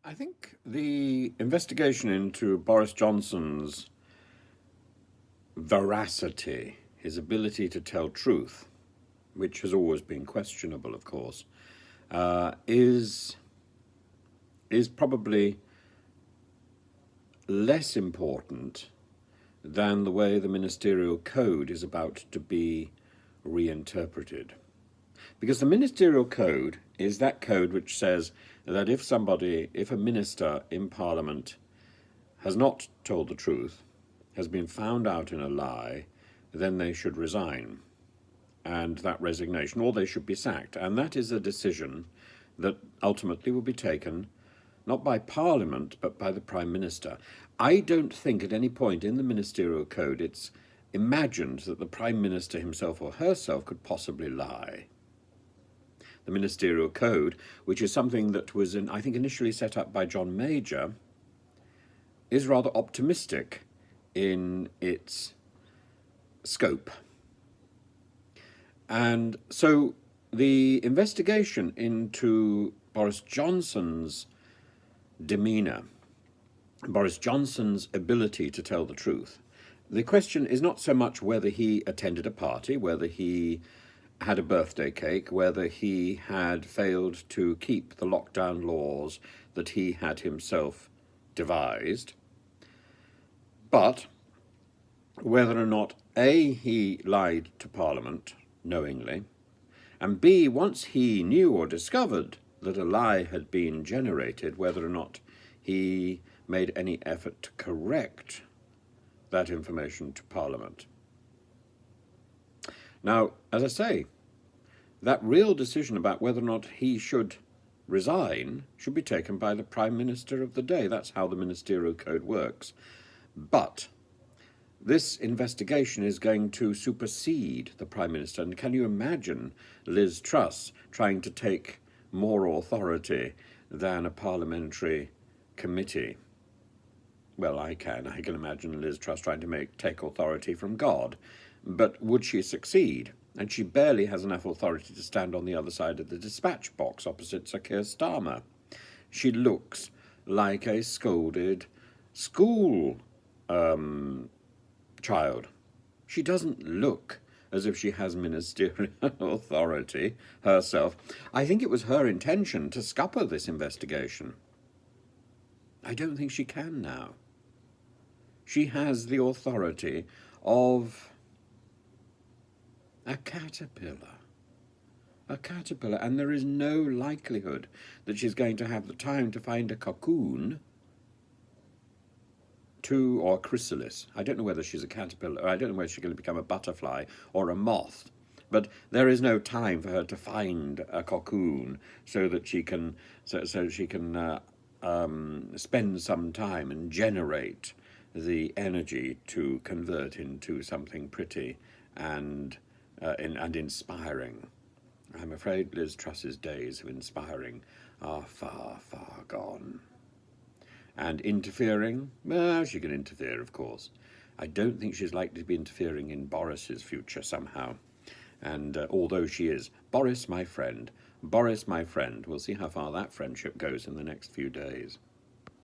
I think the investigation into Boris Johnson's veracity, his ability to tell truth, which has always been questionable, of course, is probably less important than the way the ministerial code is about to be reinterpreted. Because the ministerial code is that code which says that if a minister in Parliament has not told the truth, has been found out in a lie, then they should resign. And that resignation, or they should be sacked. And that is a decision that ultimately will be taken not by Parliament, but by the Prime Minister. I don't think at any point in the ministerial code it's imagined that the Prime Minister himself or herself could possibly lie. The ministerial code, which is something that was, I think, initially set up by John Major, is rather optimistic in its scope. And so the investigation into Boris Johnson's demeanour, Boris Johnson's ability to tell the truth, the question is not so much whether he attended a party, whether he had a birthday cake, whether he had failed to keep the lockdown laws that he had himself devised, but whether or not A, he lied to Parliament knowingly, and B, once he knew or discovered that a lie had been generated, whether or not he made any effort to correct that information to Parliament. Now, as I say, that real decision about whether or not he should resign should be taken by the Prime Minister of the day. That's how the ministerial code works. But this investigation is going to supersede the Prime Minister. And can you imagine Liz Truss trying to take more authority than a parliamentary committee? Well, I can imagine Liz Truss trying to take authority from God. But would she succeed? And she barely has enough authority to stand on the other side of the dispatch box opposite Sir Keir Starmer. She looks like a scolded school child. She doesn't look as if she has ministerial authority herself. I think it was her intention to scupper this investigation. I don't think she can now. She has the authority of a caterpillar, and there is no likelihood that she's going to have the time to find a cocoon or a chrysalis. I don't know whether she's a caterpillar, I don't know whether she's going to become a butterfly or a moth, but there is no time for her to find a cocoon so that she can spend some time and generate the energy to convert into something pretty and inspiring. I'm afraid Liz Truss's days of inspiring are far, far gone. And interfering? Well, she can interfere, of course. I don't think she's likely to be interfering in Boris's future somehow. And although she is, Boris, my friend, we'll see how far that friendship goes in the next few days.